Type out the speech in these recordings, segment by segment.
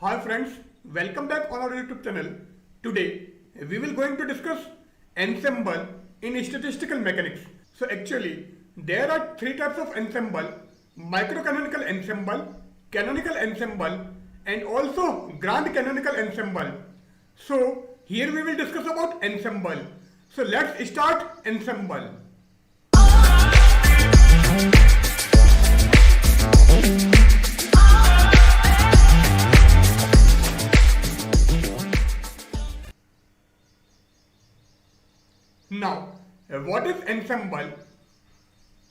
Hi friends, welcome back on our YouTube channel. Today we will going to discuss ensemble in statistical mechanics. So actually there are three types of ensemble: microcanonical ensemble, canonical ensemble, and also grand canonical ensemble. So here we will discuss about ensemble. So let's start ensemble. Now, what is ensemble?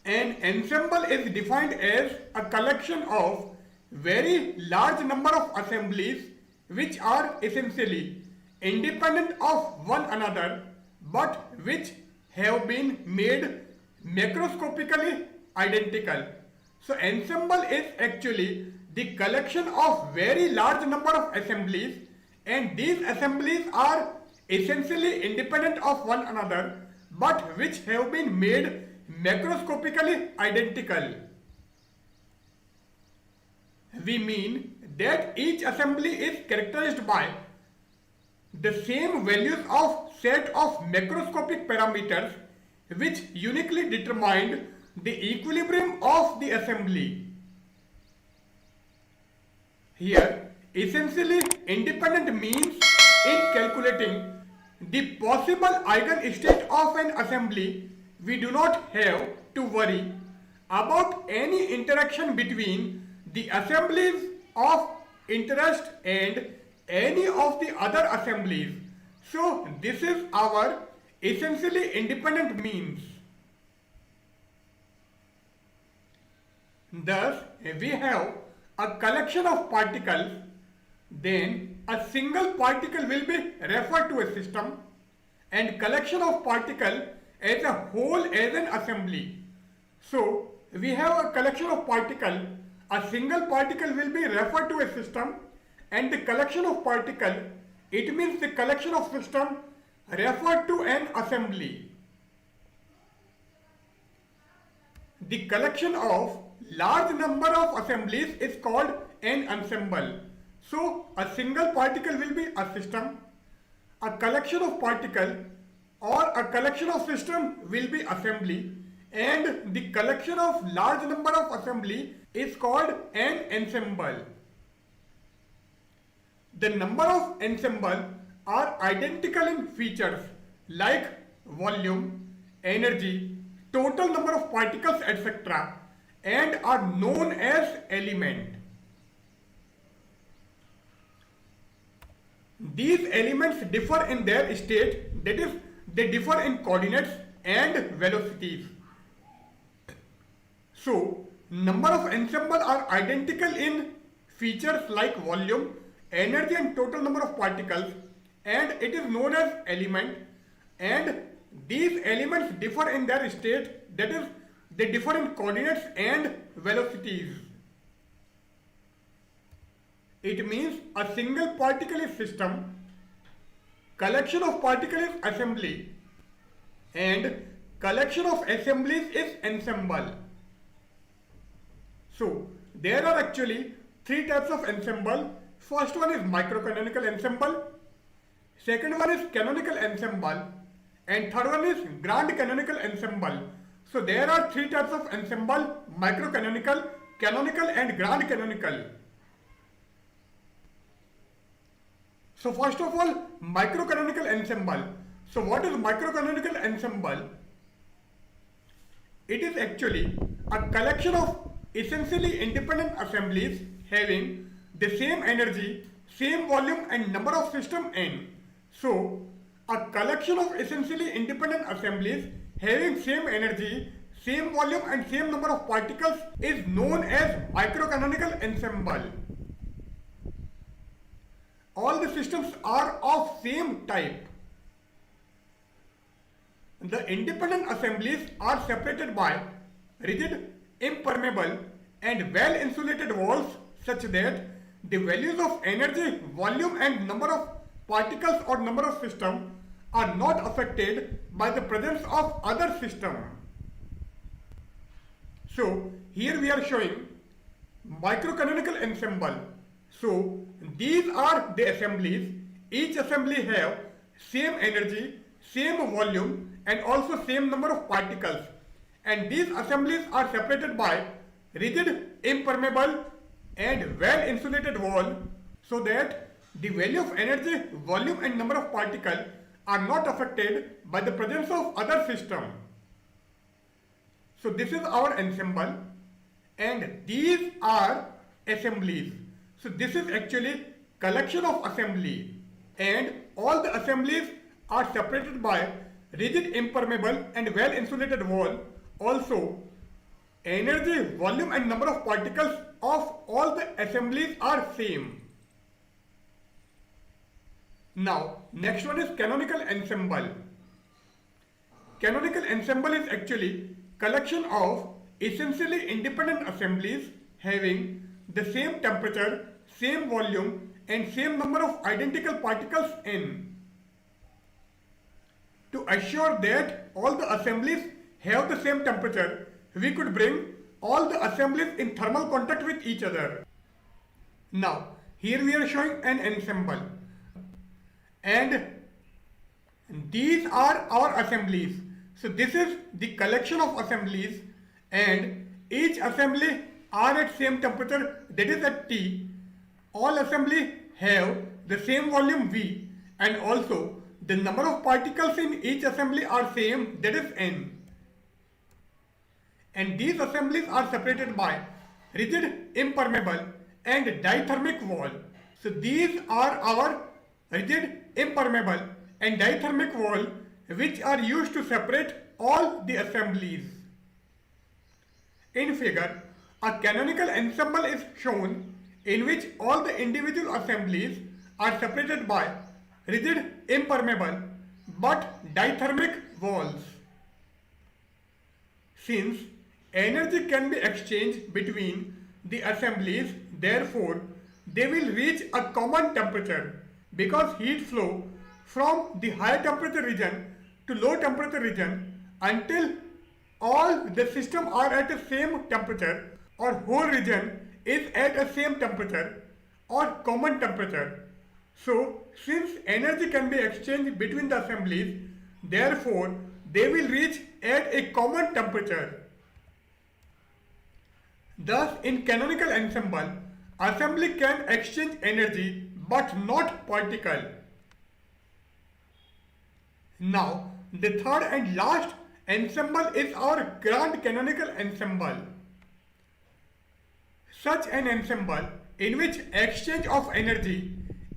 An ensemble is defined as a collection of very large number of assemblies which are essentially independent of one another but which have been made macroscopically identical. So ensemble is actually the collection of very large number of assemblies, and these assemblies are essentially independent of one another but which have been made macroscopically identical. We mean that each assembly is characterized by the same values of set of macroscopic parameters which uniquely determined the equilibrium of the assembly. Here, essentially independent means in calculating the possible eigenstate of an assembly, we do not have to worry about any interaction between the assemblies of interest and any of the other assemblies. So this is our essentially independent means. Thus, we have a collection of particles, then a single particle will be referred to a system, and collection of particles as a whole as an assembly. So we have a collection of particles, a single particle will be referred to a system, and the collection of particles, it means the collection of system referred to an assembly. The collection of large number of assemblies is called an ensemble. So a single particle will be a system, a collection of particles or a collection of system will be assembly, and the collection of large number of assembly is called an ensemble. The number of ensemble are identical in features like volume, energy, total number of particles, etc., and are known as element. These elements differ in their state, that is, they differ in coordinates and velocities. So, number of ensemble are identical in features like volume, energy and total number of particles, and it is known as element, and these elements differ in their state, that is, they differ in coordinates and velocities. It means a single particle is system, collection of particles is assembly, and collection of assemblies is ensemble. So there are actually three types of ensemble. First one is microcanonical ensemble, second one is canonical ensemble, and third one is grand canonical ensemble. So there are three types of ensemble: microcanonical, canonical, and grand canonical. So first of all, microcanonical ensemble. So what is microcanonical ensemble? It is actually a collection of essentially independent assemblies having the same energy, same volume and number of system n. So a collection of essentially independent assemblies having same energy, same volume and same number of particles is known as microcanonical ensemble. All the systems are of same type. The independent assemblies are separated by rigid, impermeable and well insulated walls such that the values of energy, volume and number of particles or number of system are not affected by the presence of other system. So here we are showing microcanonical ensemble. So these are the assemblies. Each assembly have same energy, same volume and also same number of particles. And these assemblies are separated by rigid, impermeable and well insulated wall so that the value of energy, volume and number of particles are not affected by the presence of other system. So this is our ensemble and these are assemblies. So this is actually collection of assembly and all the assemblies are separated by rigid, impermeable and well insulated wall. Also, energy, volume and number of particles of all the assemblies are same. Now, next one is canonical ensemble. Canonical ensemble is actually collection of essentially independent assemblies having the same temperature, same volume and same number of identical particles in. To assure that all the assemblies have the same temperature, we could bring all the assemblies in thermal contact with each other. Now, here we are showing an ensemble. And these are our assemblies. So this is the collection of assemblies and each assembly are at same temperature, that is at T. All assembly have the same volume V and also the number of particles in each assembly are same, that is N. And these assemblies are separated by rigid, impermeable and dithermic wall. So these are our rigid, impermeable and dithermic wall which are used to separate all the assemblies. In figure, a canonical ensemble is shown in which all the individual assemblies are separated by rigid, impermeable but dithermic walls. Since energy can be exchanged between the assemblies, therefore they will reach a common temperature because heat flow from the high temperature region to low temperature region until all the system are at the same temperature or whole region is at a same temperature or common temperature. So since energy can be exchanged between the assemblies, therefore they will reach at a common temperature. Thus in canonical ensemble, assembly can exchange energy but not particle. Now the third and last ensemble is our grand canonical ensemble. Such an ensemble in which exchange of energy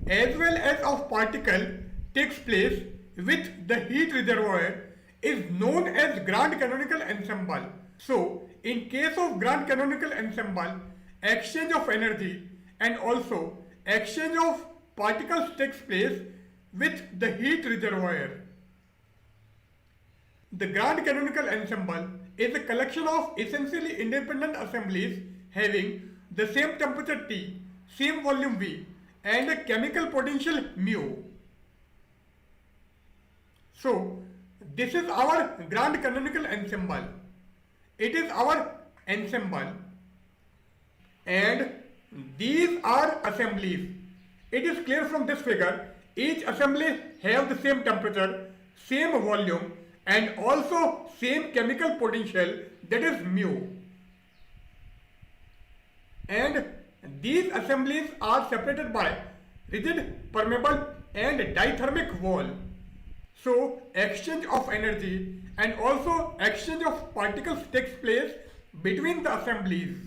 as well as of particle takes place with the heat reservoir is known as grand canonical ensemble. So in case of grand canonical ensemble, exchange of energy and also exchange of particles takes place with the heat reservoir. The grand canonical ensemble is a collection of essentially independent assemblies having the same temperature T, same volume V and a chemical potential mu. So this is our grand canonical ensemble. It is our ensemble and these are assemblies. It is clear from this figure, each assembly have the same temperature, same volume and also same chemical potential, that is mu. And these assemblies are separated by rigid, permeable and dithermic wall. So exchange of energy and also exchange of particles takes place between the assemblies.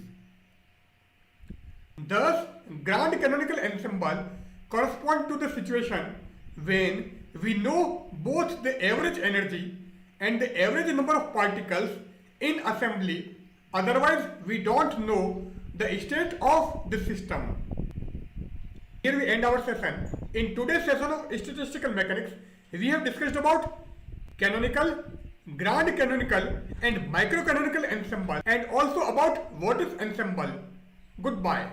Thus, grand canonical ensemble correspond to the situation when we know both the average energy and the average number of particles in assembly, otherwise we don't know the state of the system. Here we end our session. In today's session of statistical mechanics, we have discussed about canonical, grand canonical and microcanonical ensemble and also about what is ensemble. Goodbye.